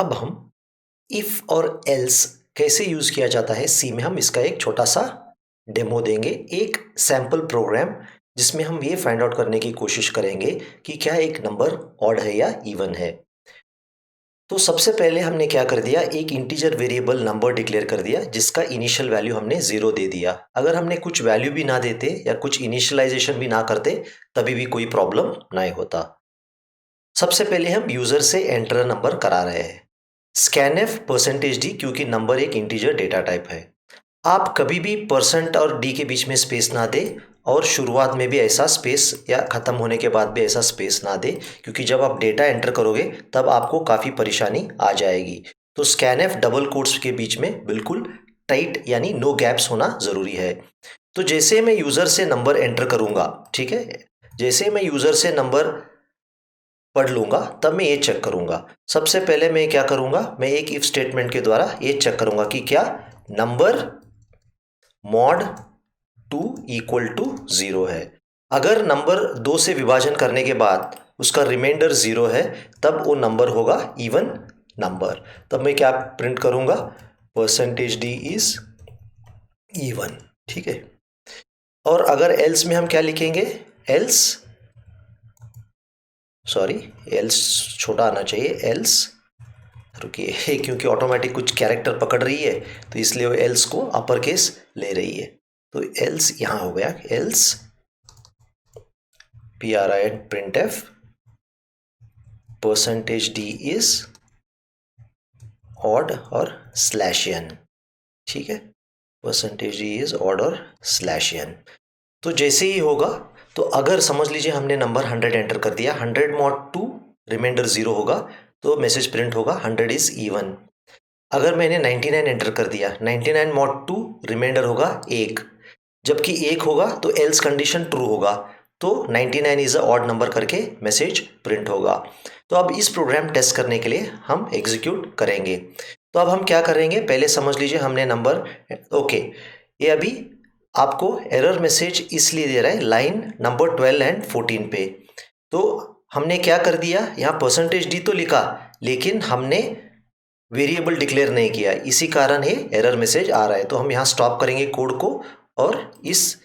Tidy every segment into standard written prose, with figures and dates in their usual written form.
अब हम इफ और एल्स कैसे यूज किया जाता है सी में, हम इसका एक छोटा सा डेमो देंगे, एक सैंपल प्रोग्राम जिसमें हम ये फाइंड आउट करने की कोशिश करेंगे कि क्या एक नंबर ऑड है या इवन है। तो सबसे पहले हमने क्या कर दिया, एक इंटीजर वेरिएबल नंबर डिक्लेयर कर दिया जिसका इनिशियल वैल्यू हमने 0 दे दिया। अगर हमने कुछ वैल्यू भी ना देते या कुछ इनिशियलाइजेशन भी ना करते तभी भी कोई प्रॉब्लम ना होता। सबसे पहले हम यूजर से एंटर नंबर करा रहे हैं, स्कैनएफ परसेंटेज डी, क्योंकि नंबर एक इंटीजर डेटा टाइप है। आप कभी भी परसेंट और डी के बीच में स्पेस ना दे और शुरुआत में भी ऐसा स्पेस या ख़त्म होने के बाद भी ऐसा स्पेस ना दे, क्योंकि जब आप डेटा एंटर करोगे तब आपको काफ़ी परेशानी आ जाएगी। तो स्कैनएफ डबल कोट्स के बीच में बिल्कुल टाइट यानी नो गैप्स होना ज़रूरी है। तो जैसे मैं यूज़र से नंबर एंटर करूँगा, ठीक है, जैसे मैं यूज़र से नंबर पढ़ लूँगा तब मैं ये चेक करूँगा। सबसे पहले मैं क्या करूँगा, मैं एक इफ स्टेटमेंट के द्वारा ये चेक करूँगा कि क्या नंबर मॉड 2 इक्वल टू 0 है। अगर नंबर 2 से विभाजन करने के बाद उसका रिमाइंडर 0 है तब वो नंबर होगा इवन नंबर। तब मैं क्या प्रिंट करूँगा, परसेंटेज डी इज इवन, ठीक है। और अगर एल्स में हम क्या लिखेंगे, एल्स सॉरी एल्स छोटा आना चाहिए, एल्स रुकिए क्योंकि ऑटोमेटिक कुछ कैरेक्टर पकड़ रही है तो इसलिए वो एल्स को अपर केस ले रही है। तो एल्स यहाँ हो गया, else PRINT print F percentage D is odd और स्लैश एन, ठीक है, परसेंटेज डी इज ऑड और स्लैश एन। तो जैसे ही होगा, तो अगर समझ लीजिए हमने नंबर 100 एंटर कर दिया, 100 मॉड 2 रिमाइंडर 0 होगा तो मैसेज प्रिंट होगा 100 इज इवन। अगर मैंने 99 एंटर कर दिया, 99 मॉड 2 रिमाइंडर होगा 1, जबकि 1 होगा तो एल्स कंडीशन ट्रू होगा, तो 99 इज अ ऑड नंबर करके मैसेज प्रिंट होगा। तो अब इस प्रोग्राम टेस्ट करने के लिए हम एग्जीक्यूट करेंगे। तो अब हम क्या करेंगे, पहले समझ लीजिए हमने नंबर ओके, ये अभी आपको एरर मैसेज इसलिए दे रहा है लाइन नंबर 12 एंड 14 पे। तो हमने क्या कर दिया, यहाँ परसेंटेज डी तो लिखा लेकिन हमने वेरिएबल डिक्लेयर नहीं किया, इसी कारण ये एरर मैसेज आ रहा है। तो हम यहाँ स्टॉप करेंगे कोड को और इस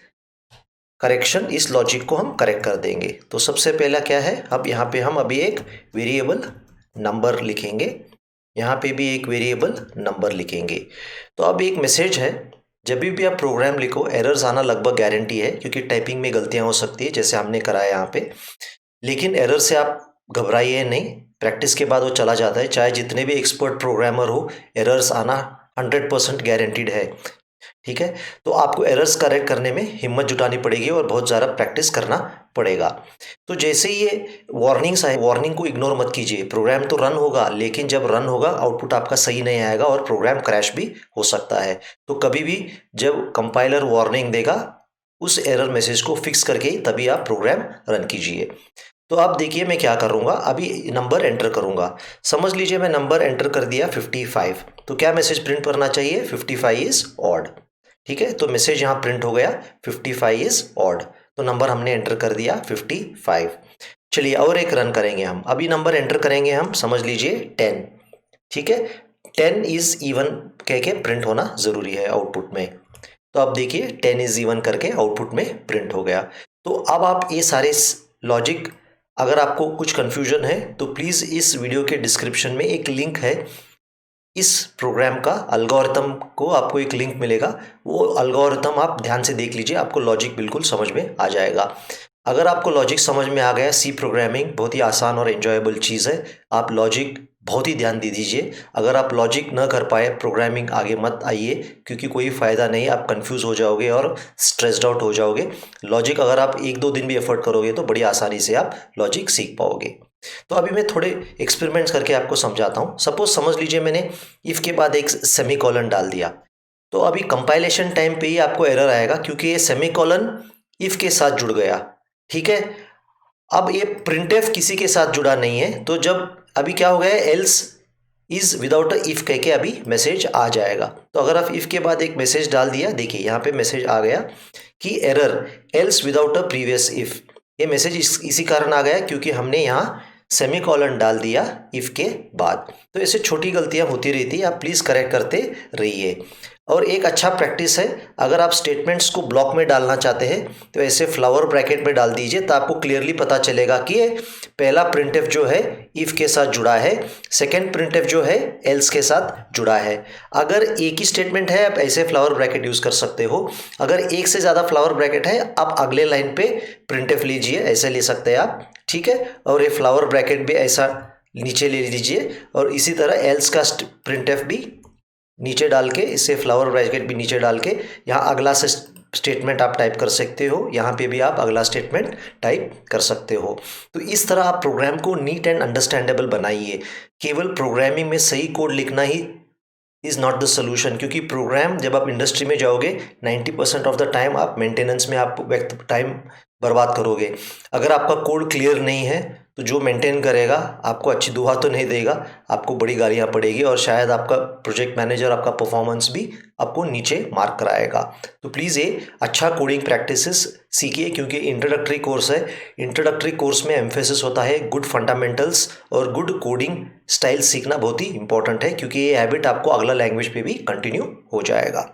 लॉजिक को हम करेक्ट कर देंगे। तो सबसे पहला क्या है, अब यहाँ पे हम अभी एक वेरिएबल नंबर लिखेंगे, यहाँ पे भी एक वेरिएबल नंबर लिखेंगे। तो अब एक मैसेज है, जब भी आप प्रोग्राम लिखो एरर्स आना लगभग गारंटी है, क्योंकि टाइपिंग में गलतियां हो सकती है जैसे हमने कराया यहाँ पे। लेकिन एरर से आप घबराइए नहीं, प्रैक्टिस के बाद वो चला जाता है। चाहे जितने भी एक्सपर्ट प्रोग्रामर हो, एरर्स आना 100% गारंटीड है, ठीक है। तो आपको एरर्स करेक्ट करने में हिम्मत जुटानी पड़ेगी और बहुत ज़्यादा प्रैक्टिस करना पड़ेगा। तो जैसे ही ये वार्निंग्स आए, वार्निंग को इग्नोर मत कीजिए। प्रोग्राम तो रन होगा लेकिन जब रन होगा आउटपुट आपका सही नहीं आएगा और प्रोग्राम क्रैश भी हो सकता है। तो कभी भी जब कंपाइलर वार्निंग देगा उस एरर मैसेज को फिक्स करके तभी आप प्रोग्राम रन कीजिए। तो अब देखिए मैं क्या करूँगा, अभी नंबर एंटर करूँगा। समझ लीजिए मैं नंबर एंटर कर दिया 55, तो क्या मैसेज प्रिंट करना चाहिए, 55 इज ऑड, ठीक है। तो मैसेज यहाँ प्रिंट हो गया 55 इज ऑड, तो नंबर हमने एंटर कर दिया 55। चलिए और एक रन करेंगे हम, अभी नंबर एंटर करेंगे हम, समझ लीजिए 10, ठीक है। 10 इज इवन कह के प्रिंट होना ज़रूरी है आउटपुट में। तो अब देखिए 10 इज इवन करके आउटपुट में प्रिंट हो गया। तो अब आप ये सारे लॉजिक, अगर आपको कुछ कन्फ्यूजन है तो प्लीज़ इस वीडियो के डिस्क्रिप्शन में एक लिंक है, इस प्रोग्राम का अलगोरिथम को आपको एक लिंक मिलेगा, वो अलगोरिथम आप ध्यान से देख लीजिए, आपको लॉजिक बिल्कुल समझ में आ जाएगा। अगर आपको लॉजिक समझ में आ गया, सी प्रोग्रामिंग बहुत ही आसान और एंजॉयबल चीज़ है, आप लॉजिक बहुत ही ध्यान दे दीजिए। अगर आप लॉजिक न कर पाए प्रोग्रामिंग आगे मत आइए, क्योंकि कोई फ़ायदा नहीं, आप कंफ्यूज हो जाओगे और स्ट्रेस्ड आउट हो जाओगे। लॉजिक अगर आप 1-2 दिन भी एफर्ट करोगे तो बड़ी आसानी से आप लॉजिक सीख पाओगे। तो अभी मैं थोड़े एक्सपेरिमेंट्स करके आपको समझाता हूँ। सपोज समझ लीजिए मैंने इफ़ के बाद एक सेमीकोलन डाल दिया, तो अभी कंपाइलेशन टाइम पे ही आपको एरर आएगा क्योंकि ये सेमीकोलन इफ़ के साथ जुड़ गया, ठीक है। अब ये प्रिंटफ किसी के साथ जुड़ा नहीं है, तो जब अभी क्या हो गया है, else is without a if कह के अभी मैसेज आ जाएगा। तो अगर आप इफ के बाद एक मैसेज डाल दिया, देखिए यहाँ पे मैसेज आ गया कि error else without a previous if. ये मैसेज इसी कारण आ गया क्योंकि हमने यहाँ सेमीकोलन डाल दिया इफ़ के बाद। तो ऐसे छोटी गलतियां होती रहती है, आप प्लीज़ करेक्ट करते रहिए। और एक अच्छा प्रैक्टिस है, अगर आप स्टेटमेंट्स को ब्लॉक में डालना चाहते हैं तो ऐसे फ्लावर ब्रैकेट में डाल दीजिए, तो आपको क्लियरली पता चलेगा कि ये पहला प्रिंटफ जो है इफ़ के साथ जुड़ा है, सेकेंड प्रिंटफ जो है एल्स के साथ जुड़ा है। अगर एक ही स्टेटमेंट है आप ऐसे फ्लावर ब्रैकेट यूज़ कर सकते हो, अगर एक से ज़्यादा फ्लावर ब्रैकेट है आप अगले लाइन पे प्रिंटफ लीजिए, ऐसे ले सकते हैं आप, ठीक है। और ये फ्लावर ब्रैकेट भी ऐसा नीचे ले लीजिए, और इसी तरह एल्स का प्रिंटफ भी नीचे डाल के, इससे फ्लावर ब्रैकेट भी नीचे डाल के यहाँ अगला से स्टेटमेंट आप टाइप कर सकते हो, यहाँ पे भी आप अगला स्टेटमेंट टाइप कर सकते हो। तो इस तरह आप प्रोग्राम को नीट एंड अंडरस्टैंडेबल बनाइए। केवल प्रोग्रामिंग में सही कोड लिखना he is not the solution, क्योंकि प्रोग्राम जब आप इंडस्ट्री में जाओगे 90% ऑफ द टाइम आप मेंटेनेंस में आप टाइम बर्बाद करोगे। अगर आपका कोड क्लियर नहीं है तो जो मेंटेन करेगा आपको अच्छी दुआ तो नहीं देगा, आपको बड़ी गालियाँ पड़ेगी, और शायद आपका प्रोजेक्ट मैनेजर आपका परफॉर्मेंस भी आपको नीचे मार्क कराएगा। तो प्लीज़ ये अच्छा कोडिंग प्रैक्टिसेस सीखिए, क्योंकि इंट्रोडक्टरी कोर्स है। इंट्रोडक्टरी कोर्स में एम्फेसिस होता है गुड फंडामेंटल्स और गुड कोडिंग स्टाइल सीखना बहुत ही इंपॉर्टेंट है, क्योंकि ये हैबिट आपको अगला लैंग्वेज पे भी कंटिन्यू हो जाएगा।